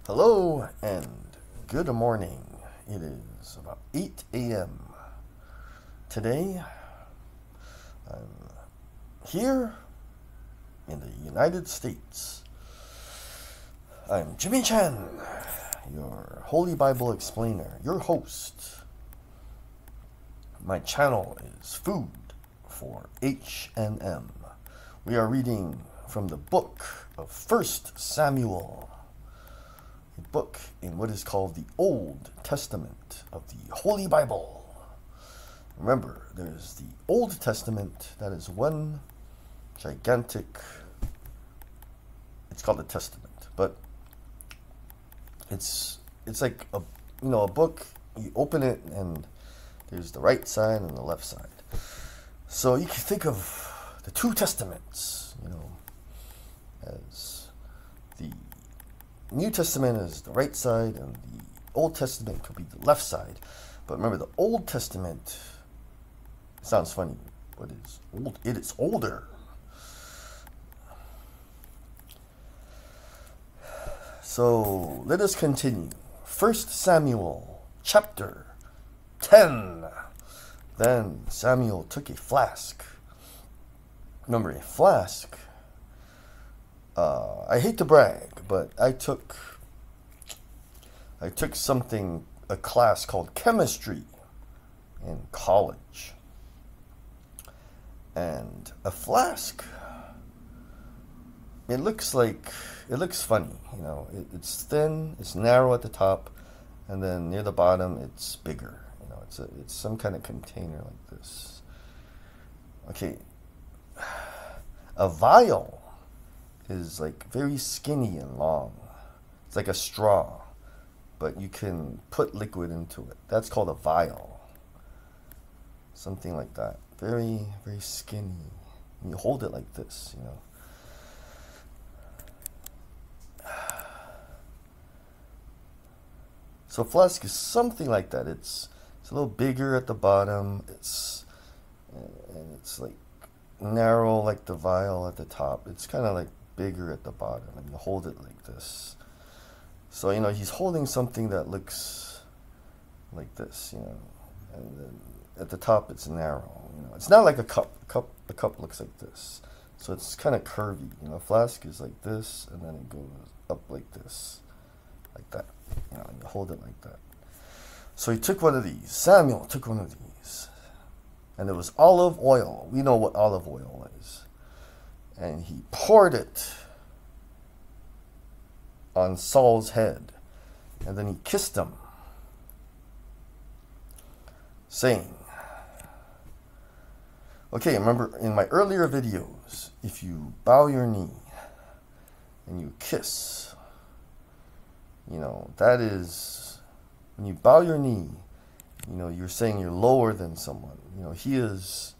Hello and good morning. It is about 8 a.m. Today, I'm here in the United States. I'm Jimmy Chan, your Holy Bible explainer, your host. My channel is Food for HNM. We are reading from the book of 1 Samuel, a book in what is called the Old Testament of the Holy Bible. Remember, there's the Old Testament, that is one gigantic, it's called the Testament, but it's like a book. You open it and there's the right side and the left side. So you can think of the two testaments, as the New Testament is the right side and the Old Testament could be the left side. But remember, the Old Testament, it sounds funny, but it is older. So let us continue. 1 Samuel chapter 10. Then Samuel took a flask. Remember, a flask. I hate to brag, but I took a class called chemistry in college. And a flask, it looks funny, it's thin, it's narrow at the top, and then near the bottom it's bigger. It's some kind of container like this. Okay. A vial is like very skinny and long. It's like a straw, but you can put liquid into it. That's called a vial. Something like that. Very, very skinny. And you hold it like this, So flask is something like that. It's a little bigger at the bottom. It's like narrow like the vial at the top. It's kind of like bigger at the bottom, and you hold it like this. So he's holding something that looks like this, and then at the top it's narrow. It's not like a cup. A cup looks like this, so it's kind of curvy. A flask is like this, and then it goes up like this, like that. And you hold it like that. So he took one of these. Samuel took one of these, and it was olive oil. We know what olive oil is. And he poured it on Saul's head, and then he kissed him, saying, okay, remember in my earlier videos, if you bow your knee and you kiss, that is, when you bow your knee, you're saying you're lower than someone. He is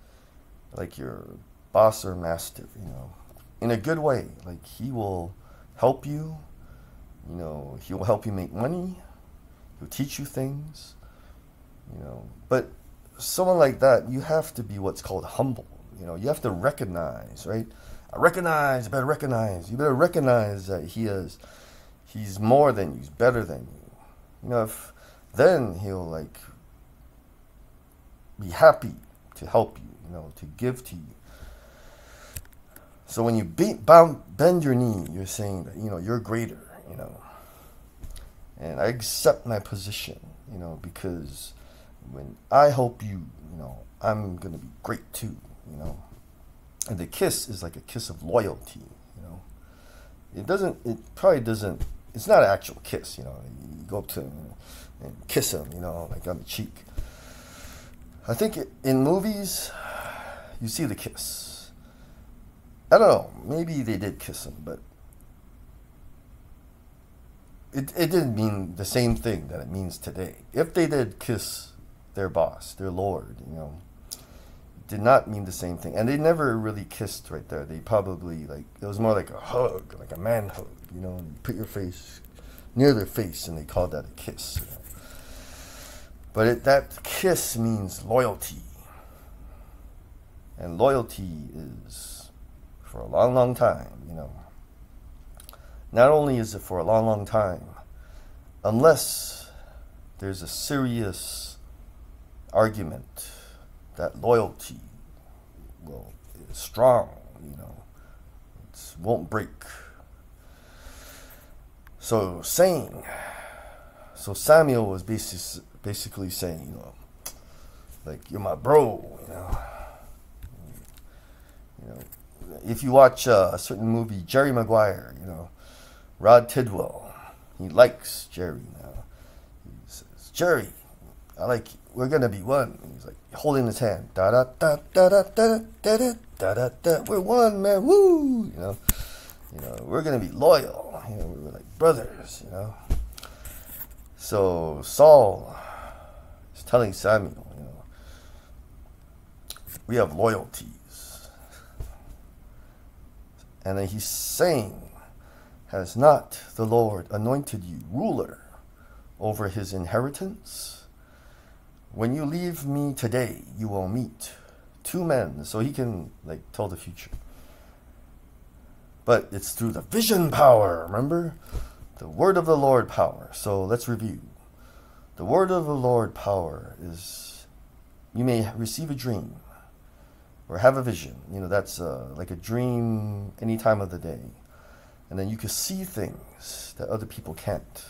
like your boss or master, in a good way. Like, he will help you, he will help you make money, he'll teach you things, but someone like that, you have to be what's called humble. You have to recognize, right? You better recognize that he's more than you, he's better than you. Then he'll be happy to help you, to give to you. So when you bend your knee, you're saying that, you're greater, and I accept my position, because when I help you, I'm going to be great too, And the kiss is like a kiss of loyalty, it's not an actual kiss, you go up to him and kiss him, like on the cheek. I think in movies, you see the kiss. I don't know, maybe they did kiss him, but it didn't mean the same thing that it means today. If they did kiss their boss, their lord, it did not mean the same thing. And they never really kissed right there. They probably, it was more like a hug, like a man hug, and you put your face near their face, and they called that a kiss. But that kiss means loyalty. And loyalty is for a long, long time, Not only is it for a long, long time, unless there's a serious argument that loyalty is strong, it won't break. So Samuel was basically saying, like, you're my bro, If you watch a certain movie, Jerry Maguire, Rod Tidwell, he likes Jerry now. He says, Jerry, I like you. We're gonna be one. And he's like holding his hand. Da da da da da da da da da da da. We're one, man. Woo! We're gonna be loyal. We're like brothers. So Saul is telling Samuel, we have loyalties. And then he's saying, has not the Lord anointed you ruler over his inheritance? When you leave me today, you will meet two men. So he can tell the future. But it's through the vision power, remember? The word of the Lord power. So let's review. The word of the Lord power is, you may receive a dream or have a vision. That's like a dream any time of the day. And then you can see things that other people can't.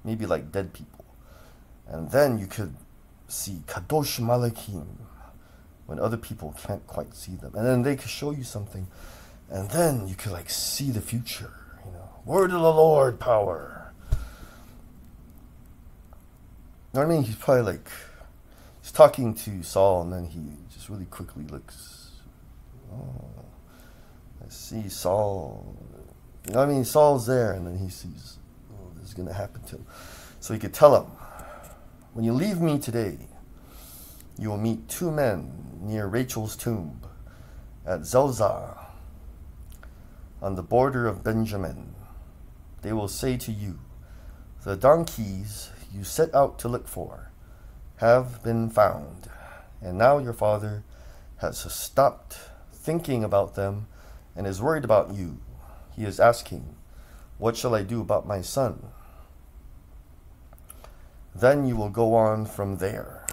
Maybe like dead people. And then you could see Kadosh Malakim when other people can't quite see them. And then they could show you something. And then you could see the future. Word of the Lord power. You know what I mean? He's probably he's talking to Saul, and then he just really quickly looks. Oh, I see Saul. You know what I mean? Saul's there, and then he sees, oh, this is going to happen to him. So he could tell him, when you leave me today, you will meet two men near Rachel's tomb at Zelzah on the border of Benjamin. They will say to you, the donkeys you set out to look for have been found, and now your father has stopped thinking about them and is worried about you. He is asking, what shall I do about my son? Then you will go on from there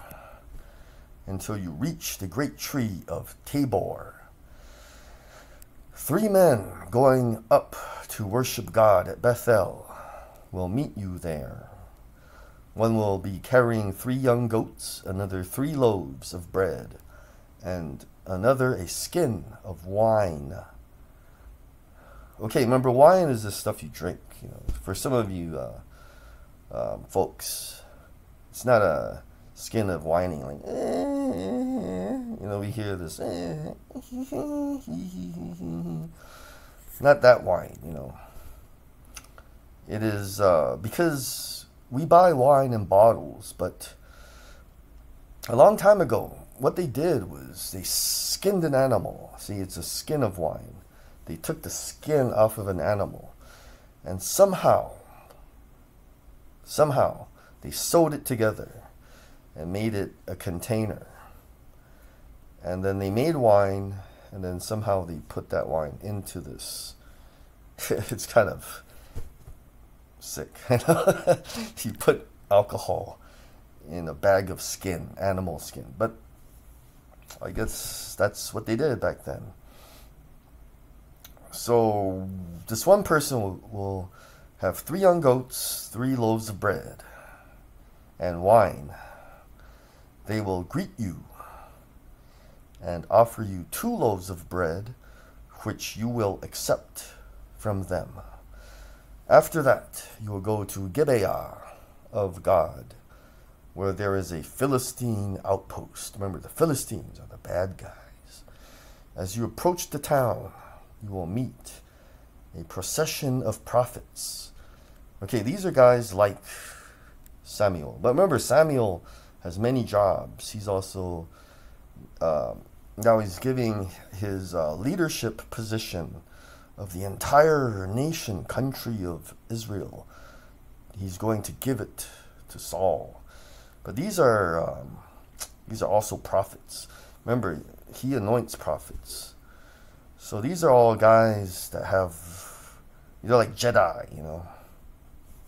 until you reach the great tree of Tabor. 3 men going up to worship God at Bethel will meet you there. One will be carrying 3 young goats, another 3 loaves of bread, and another a skin of wine. Okay, remember, wine is the stuff you drink. For some of you folks, it's not a skin of whining we hear this. Not that wine. It is because we buy wine in bottles, but a long time ago, what they did was they skinned an animal. See, it's a skin of wine. They took the skin off of an animal, and somehow they sewed it together and made it a container. And then they made wine, and then somehow they put that wine into this. It's kind of sick. You put alcohol in a bag of skin, animal skin. But I guess that's what they did back then. So this one person will have 3 young goats, 3 loaves of bread, and wine. They will greet you and offer you 2 loaves of bread, which you will accept from them. After that, you will go to Gibeah of God, where there is a Philistine outpost. Remember, the Philistines are the bad guys. As you approach the town, you will meet a procession of prophets. Okay, these are guys like Samuel. But remember, Samuel has many jobs. He's also, now he's giving his leadership position of the entire nation, country of Israel. He's going to give it to Saul. But these are also prophets. Remember, he anoints prophets. So these are all guys that have, like Jedi,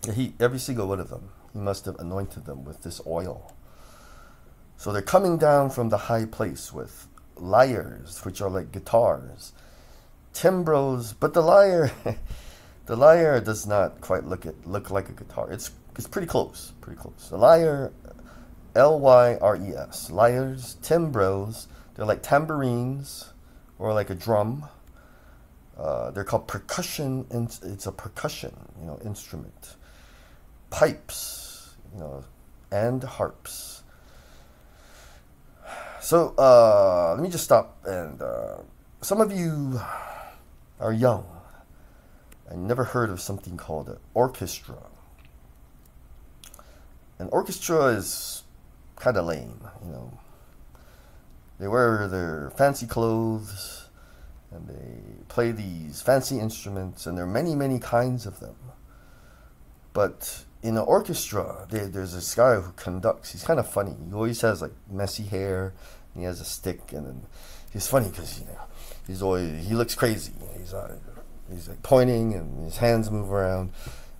Every single one of them, he must have anointed them with this oil. So they're coming down from the high place with lyres, which are like guitars, timbrels, but the lyre, the lyre does not quite look like a guitar. It's pretty close, The lyre, Lyres, lyres, timbrels. They're like tambourines or like a drum. They're called percussion. It's a percussion, instrument. Pipes, and harps. So let me just stop. And some of you are young and never heard of something called an orchestra. An orchestra is kind of lame, They wear their fancy clothes and they play these fancy instruments, and there are many, many kinds of them. But in an orchestra, there's this guy who conducts. He's kind of funny. He always has like messy hair, and he has a stick, and then he's funny because he looks crazy. He's like pointing, and his hands move around,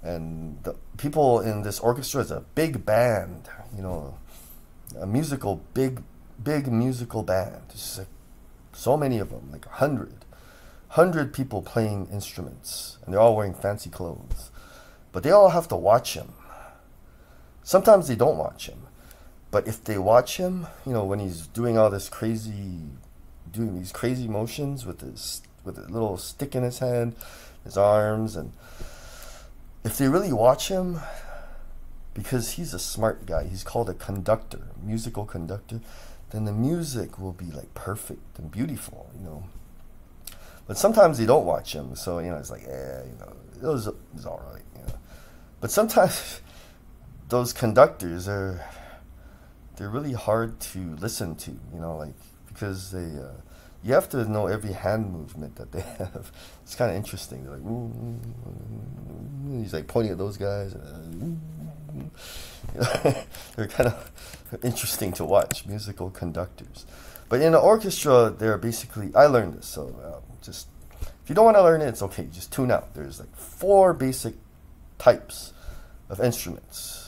and the people in this orchestra is a big band, a musical big musical band. There's like so many of them, like 100 people playing instruments, and they're all wearing fancy clothes. But they all have to watch him. Sometimes they don't watch him. But if they watch him, when he's doing these crazy motions with a little stick in his hand, his arms, and if they really watch him, because he's a smart guy, he's called a conductor, musical conductor, then the music will be like perfect and beautiful, But sometimes they don't watch him, so it's like, it was all right, But sometimes those conductors they're really hard to listen to, because you have to know every hand movement that they have. It's kind of interesting. They're like, he's like pointing at those guys. They're kind of interesting to watch, musical conductors. But in an orchestra, they're basically, I learned this, so just, if you don't want to learn it, it's okay, just tune out. There's like 4 basic types of instruments.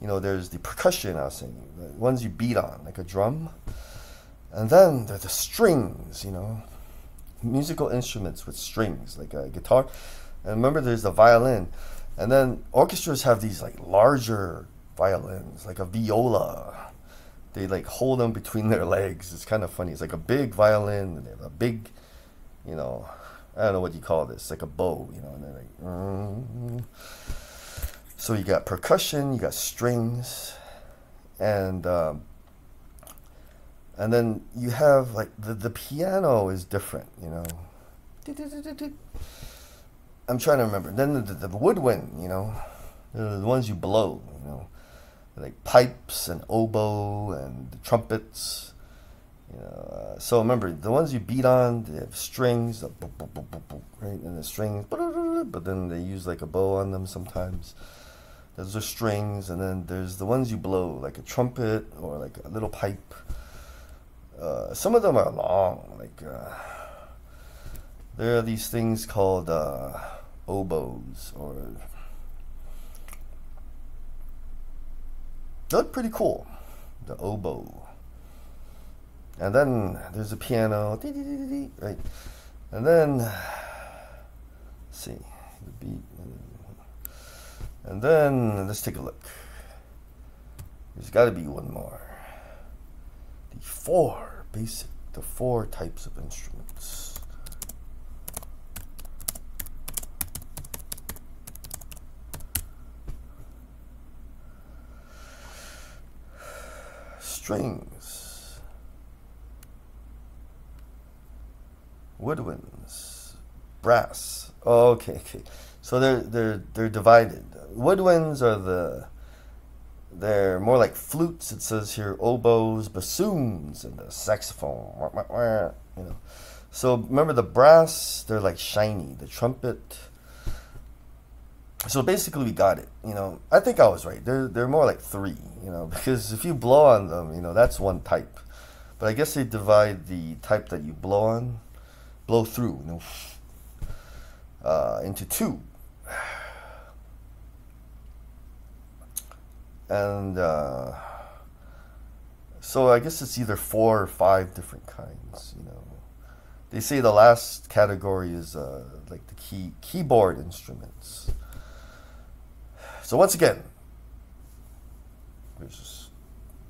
There's the percussion, I was saying, the ones you beat on, like a drum. And then there's the strings, musical instruments with strings, like a guitar. And remember, there's the violin. And then orchestras have these like larger violins, like a viola. They like hold them between their legs. It's kind of funny. It's like a big violin, and they have a big, I don't know what you call this, like a bow, and they're like, So you got percussion, you got strings, and then you have like the piano is different, I'm trying to remember. Then the woodwind, the ones you blow, like pipes and oboe and the trumpets. So remember, the ones you beat on, they have strings, right? And the strings, but then they use like a bow on them sometimes. Those are strings, and then there's the ones you blow, like a trumpet or like a little pipe. Some of them are long, like there are these things called oboes, or they look pretty cool, the oboe. And then there's a piano, right? And then, let's see, the beat. And then, let's take a look. There's got to be one more. The 4 types of instruments. Strings, woodwinds, brass. Oh, okay. So they're divided. Woodwinds are they're more like flutes. It says here oboes, bassoons, and the saxophone. So remember the brass, they're like shiny. The trumpet. So basically we got it. I think I was right. They're more like 3. Because if you blow on them, that's one type. But I guess they divide the type that you blow through, into 2. And so I guess it's either 4 or 5 different kinds, you know. They say the last category is like the keyboard instruments. So once again, there's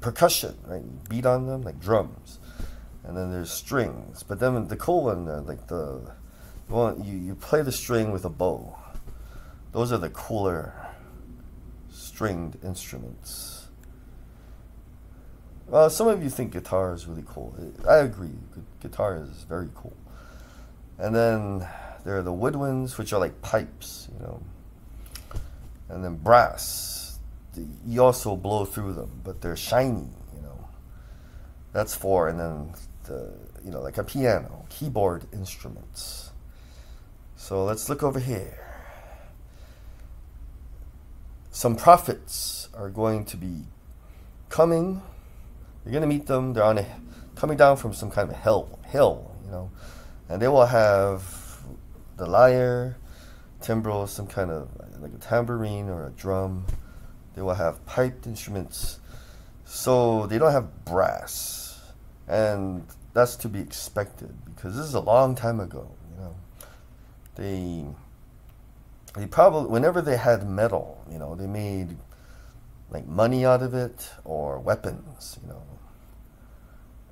percussion, right? You beat on them like drums. And then there's strings. But then the cool one, like the one you play the string with a bow. Those are the cooler stringed instruments. Well, some of you think guitar is really cool. I agree. Guitar is very cool. And then there are the woodwinds, which are like pipes, you know. And then brass. You also blow through them, but they're shiny, you know. That's 4. And then you know, like a piano, keyboard instruments. So let's look over here. Some prophets are going to be coming. You're going to meet them. They're coming down from some kind of hill, you know. And they will have the lyre, timbrel, some kind of like a tambourine or a drum. They will have piped instruments. So they don't have brass. And that's to be expected because this is a long time ago, you know. They probably, whenever they had metal, you know, they made like money out of it or weapons, you know.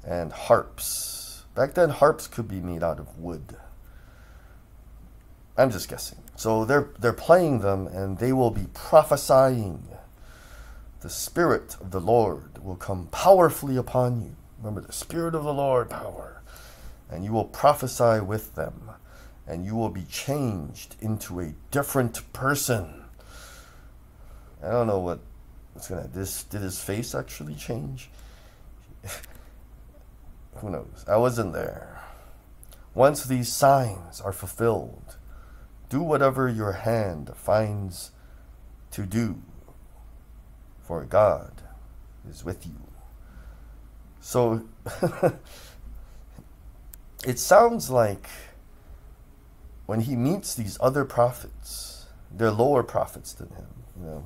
And harps. Back then, harps could be made out of wood. I'm just guessing. So they're playing them, and they will be prophesying. The Spirit of the Lord will come powerfully upon you. Remember, the Spirit of the Lord, power. And you will prophesy with them, and you will be changed into a different person. I don't know what's gonna. Did his face actually change? Who knows? I wasn't there. Once these signs are fulfilled, do whatever your hand finds to do, for God is with you. So it sounds like when he meets these other prophets, they're lower prophets than him, you know.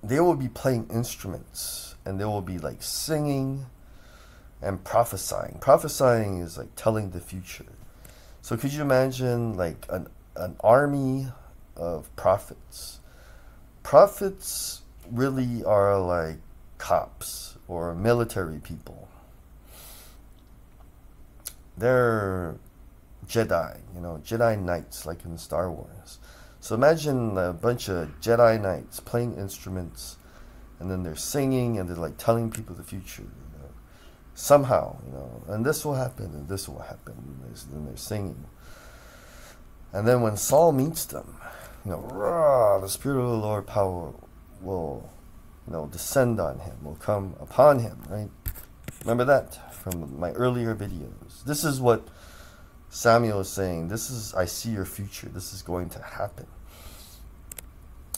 They will be playing instruments, and they will be like singing and prophesying. Prophesying is like telling the future. So could you imagine like an army of prophets? Prophets really are like cops or military people. They're Jedi, you know, Jedi Knights like in Star Wars. So imagine a bunch of Jedi Knights playing instruments, and then they're singing and they're like telling people the future, you know, somehow, you know, and this will happen and this will happen, and they're singing. And then when Saul meets them, you know, rah, the Spirit of the Lord power will, you know, descend on him, will come upon him, right? Remember that from my earlier videos. This is what Samuel is saying. This is, I see your future. This is going to happen.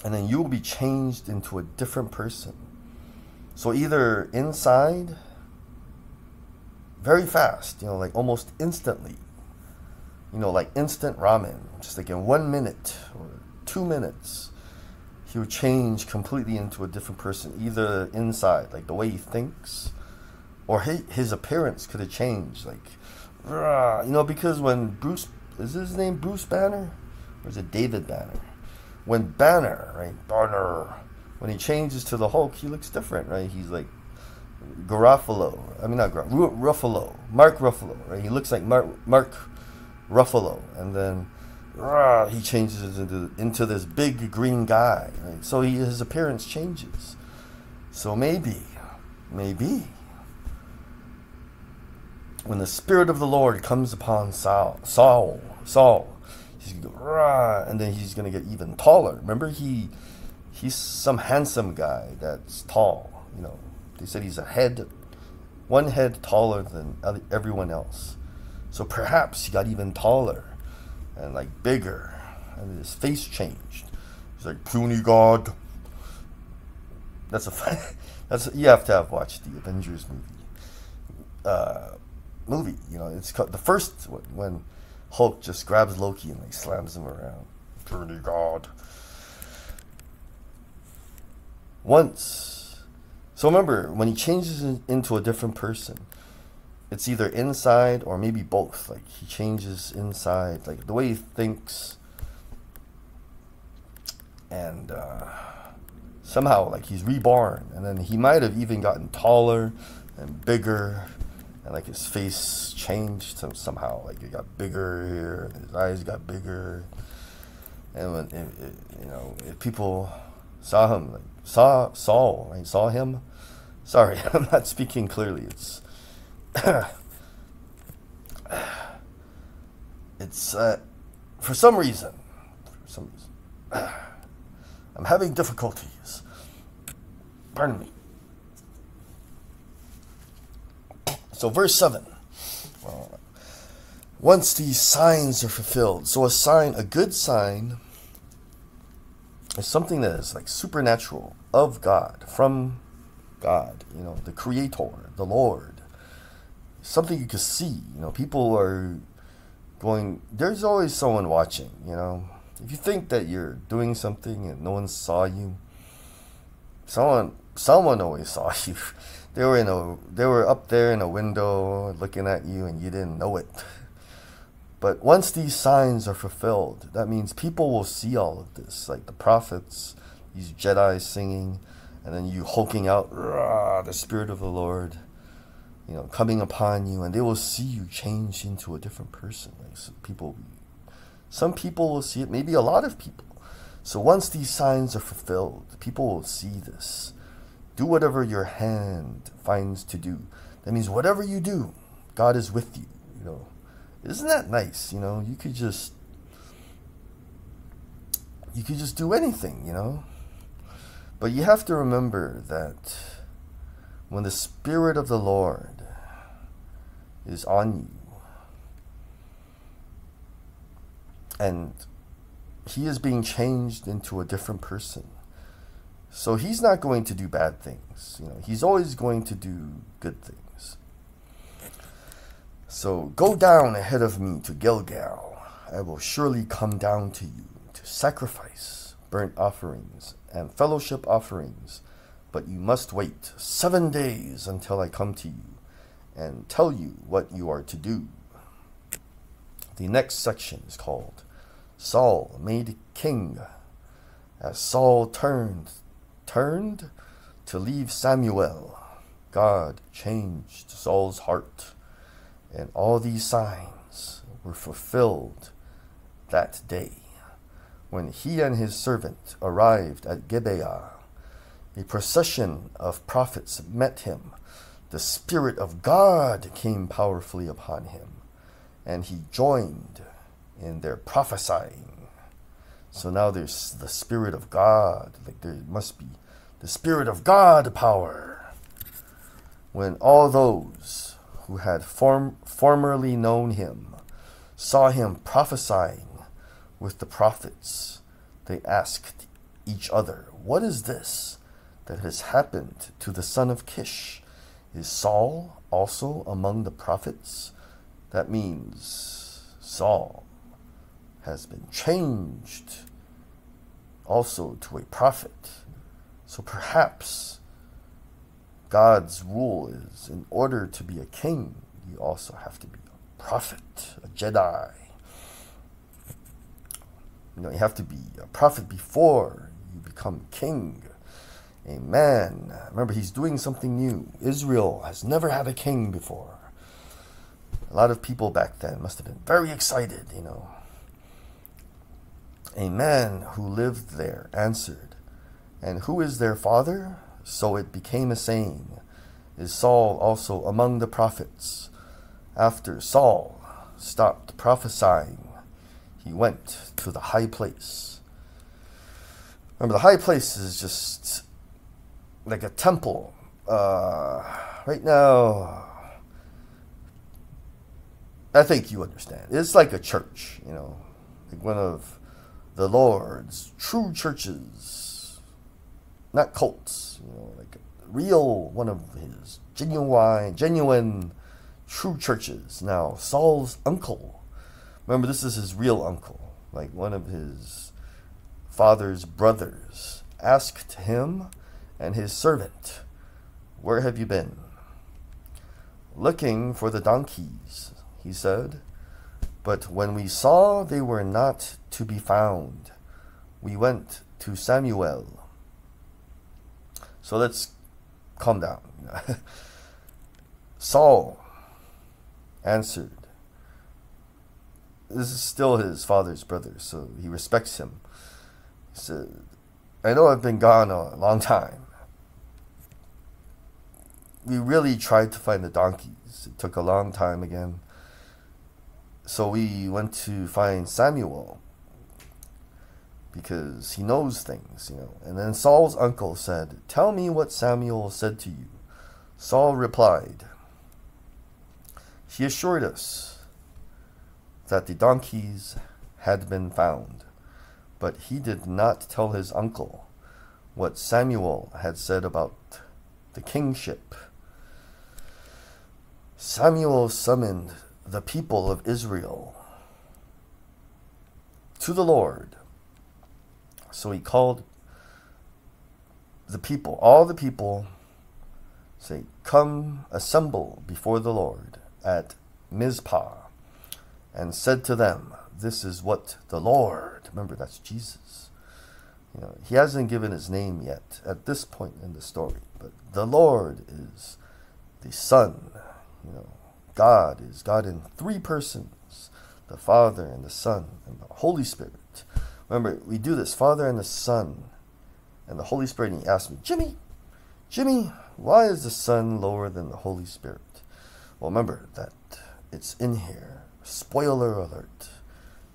And then you will be changed into a different person. So either inside, very fast, you know, like almost instantly, you know, like instant ramen, just like in 1 minute or 2 minutes, he would change completely into a different person, either inside, like the way he thinks, or his appearance could have changed, like, you know, because when Bruce, is his name Bruce Banner? Or is it David Banner? When Banner, right, when he changes to the Hulk, he looks different, right? He's like Ruffalo, Mark Ruffalo, right? He looks like Mark Ruffalo, and then he changes into this big green guy, right? So his appearance changes. So maybe, when the Spirit of the Lord comes upon Saul, he's gonna go, and then he's gonna get even taller. Remember, he's some handsome guy that's tall. You know, they said he's one head taller than everyone else. So perhaps he got even taller and like bigger, and his face changed. He's like puny God. You have to have watched the Avengers movie. You know, it's called the first one, when Hulk just grabs Loki and like slams him around. Puny God. So remember, when he changes into a different person, it's either inside or maybe both. Like he changes inside, like the way he thinks, and somehow like he's reborn. And then he might have even gotten taller and bigger, and like his face changed somehow. Like it got bigger here, and his eyes got bigger. And when if people saw him, like saw Saul, right? Saw him. Sorry, I'm not speaking clearly. It's for some reason, I'm having difficulties. Pardon me. So verse 7. Well, once these signs are fulfilled. So a good sign is something that is like supernatural of God, from God, the Creator, the Lord. Something you can see. People are going, there's always someone watching, If you think that you're doing something and no one saw you, someone always saw you. They were up there in a window looking at you and you didn't know it. But once these signs are fulfilled, that means people will see all of this, like the prophets, these Jedi singing, and then you hulking out, the Spirit of the Lord, coming upon you, and they will see you change into a different person. Like some people will see it, maybe a lot of people. So once these signs are fulfilled, people will see this. Do whatever your hand finds to do. That means whatever you do, God is with you. Isn't that nice? You could just do anything, But you have to remember that when the Spirit of the Lord is on you, and he is being changed into a different person, so he's not going to do bad things. He's always going to do good things. So go down ahead of me to Gilgal. I will surely come down to you to sacrifice burnt offerings and fellowship offerings, but you must wait 7 days until I come to you and tell you what you are to do. The next section is called Saul Made King. As Saul turned to leave Samuel, God changed Saul's heart, and all these signs were fulfilled that day. When he and his servant arrived at Gibeah, a procession of prophets met him. The Spirit of God came powerfully upon him, and he joined in their prophesying. So now there's the Spirit of God. Like there must be the Spirit of God power. When all those who had formerly known him saw him prophesying with the prophets, they asked each other, "What is this that has happened to the son of Kish? Is Saul also among the prophets?" That means Saul has been changed also to a prophet. So perhaps God's rule is, in order to be a king, you also have to be a prophet, a Jedi. You have to be a prophet before you become king. Amen. Remember, he's doing something new. Israel has never had a king before. A lot of people back then must have been very excited, A man who lived there answered, "And who is their father?" So it became a saying, "Is Saul also among the prophets?" After Saul stopped prophesying, he went to the high place. Remember, the high place is just like a temple. Right now, I think you understand. It's like a church, like one of the Lord's true churches. Not cults, like a real one of his genuine true churches. Now, Saul's uncle, remember this is his real uncle, like one of his father's brothers, asked him and his servant, where have you been? Looking for the donkeys, he said. But when we saw they were not to be found, we went to Samuel. So let's calm down. Saul answered. This is still his father's brother, so he respects him. He said, I know I've been gone a long time. We really tried to find the donkeys. It took a long time again. So we went to find Samuel because he knows things, And then Saul's uncle said, tell me what Samuel said to you. Saul replied, he assured us that the donkeys had been found, but he did not tell his uncle what Samuel had said about the kingship. Samuel summoned the people of Israel to the Lord. So he called the people, all the people, say, come assemble before the Lord at Mizpah, and said to them, this is what the Lord, remember that's Jesus. He hasn't given his name yet at this point in the story, but the Lord is the Son. God is God in three persons, the Father and the Son and the Holy Spirit. Remember, we do this, Father and the Son and the Holy Spirit. And he asked me, Jimmy, why is the Son lower than the Holy Spirit? Well, remember that it's in here. Spoiler alert.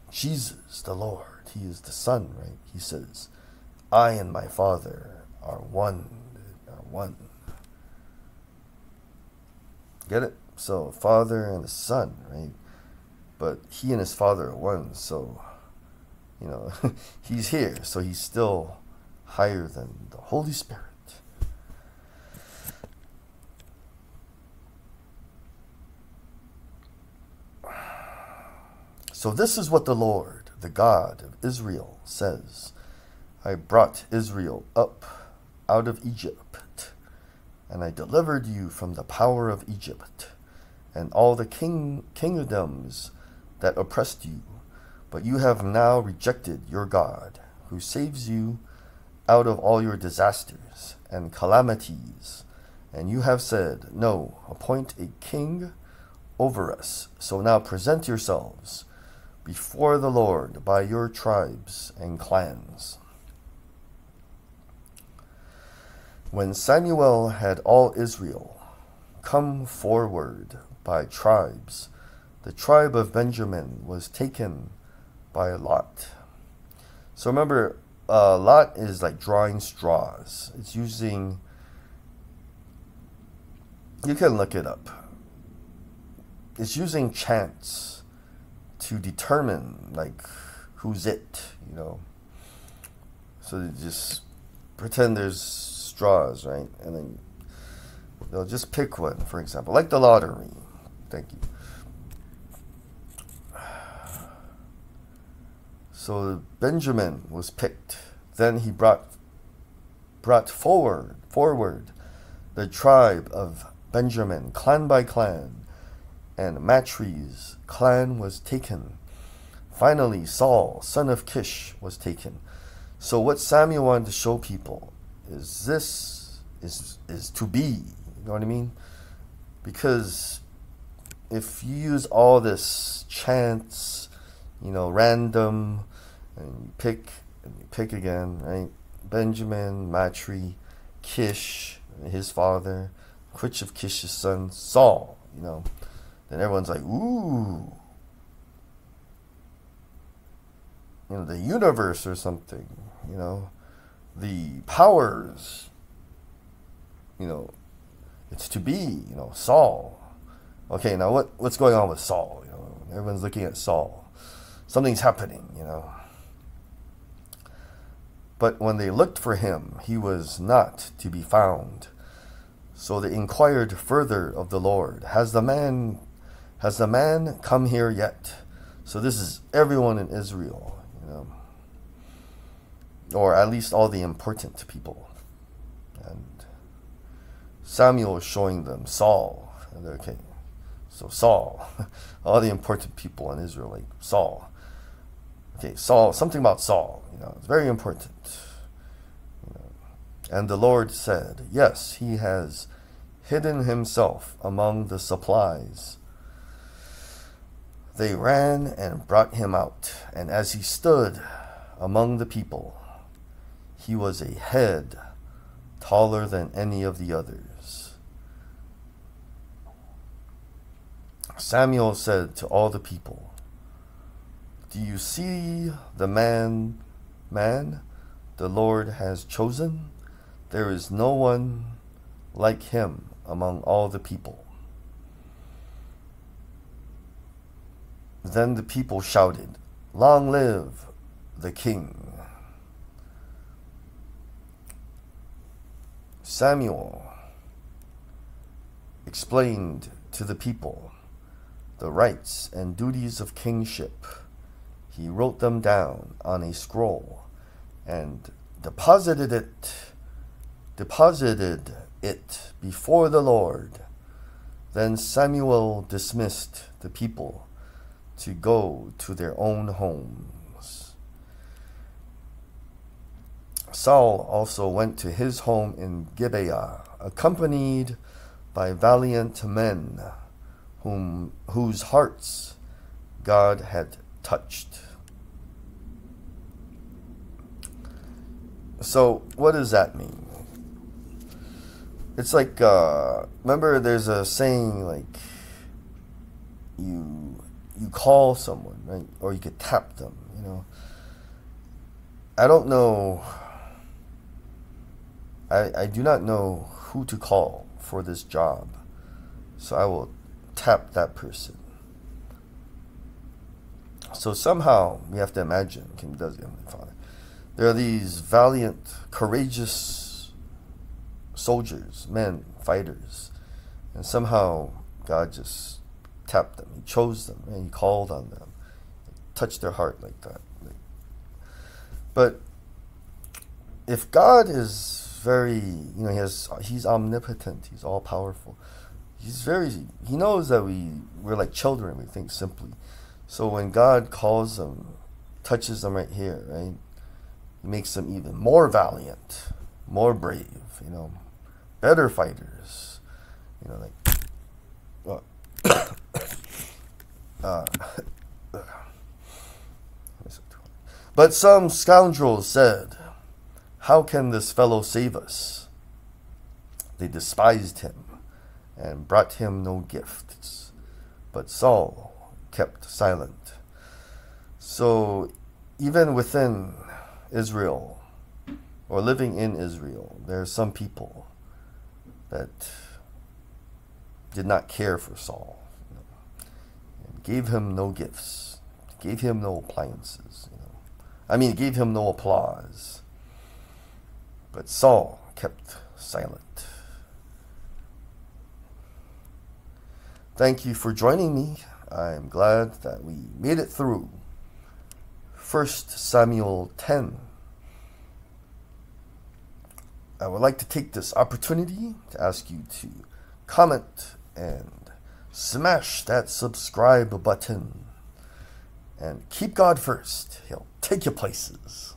Jesus, the Lord, he is the Son, right? He says, I and my Father are one. Get it? So, Father and the Son, right? But he and his Father are one, so, he's here, so he's still higher than the Holy Spirit. So this is what the Lord, the God of Israel, says. I brought Israel up out of Egypt, and I delivered you from the power of Egypt and all the kingdoms that oppressed you. But you have now rejected your God, who saves you out of all your disasters and calamities. And you have said, no, appoint a king over us. So now present yourselves before the Lord by your tribes and clans. When Samuel had all Israel come forward by tribes, the tribe of Benjamin was taken by Lot. So remember, Lot is like drawing straws. It's using, you can look it up. It's using chance to determine like who's it, So they just pretend there's straws, right? And then they'll just pick one, for example, like the lottery. Thank you. So Benjamin was picked. Then he brought forward the tribe of Benjamin, clan by clan, and Matri's clan was taken. Finally, Saul, son of Kish, was taken. So what Samuel wanted to show people is this is to be. You know what I mean? Because if you use all this chance, random, and you pick again, right? Benjamin, Matri, Kish, his father, which of Kish's sons? Saul, Then everyone's like, ooh. The universe or something, the powers, it's to be, Saul. Okay, now what's going on with Saul? Everyone's looking at Saul. Something's happening, But when they looked for him, he was not to be found. So they inquired further of the Lord, Has the man come here yet? So this is everyone in Israel, or at least all the important people. And Samuel is showing them Saul. And they're, okay, so Saul, all the important people in Israel, like Saul. Okay, Saul, something about Saul, it's very important. And the Lord said, yes, he has hidden himself among the supplies. They ran and brought him out, and as he stood among the people, he was a head taller than any of the others. Samuel said to all the people, do you see the man the Lord has chosen? There is no one like him among all the people. Then the people shouted, long live the king. Samuel explained to the people the rights and duties of kingship. He wrote them down on a scroll and deposited it before the Lord. Then Samuel dismissed the people to go to their own homes. Saul also went to his home in Gibeah, accompanied by valiant men whose hearts God had touched. So what does that mean? It's like, remember there's a saying like, you call someone, right? Or you could tap them, I don't know, I do not know who to call for this job. So I will tap that person. So somehow we have to imagine, does Heavenly Father, there are these valiant, courageous soldiers, men, fighters, and somehow God just tapped them. He chose them, and He called on them, touched their heart like that. But if God is very, He's omnipotent, He's all powerful. He knows that we're like children. We think simply. So when God calls them, touches them right here, right? He makes them even more valiant, more brave, better fighters, But some scoundrels said, how can this fellow save us? They despised him and brought him no gifts. But Saul kept silent. So even within Israel, or living in Israel, there are some people that did not care for Saul, and gave him no gifts, gave him no appliances, gave him no applause. But Saul kept silent. Thank you for joining me. I'm glad that we made it through 1 Samuel 10. I would like to take this opportunity to ask you to comment and smash that subscribe button. And keep God first. He'll take you places.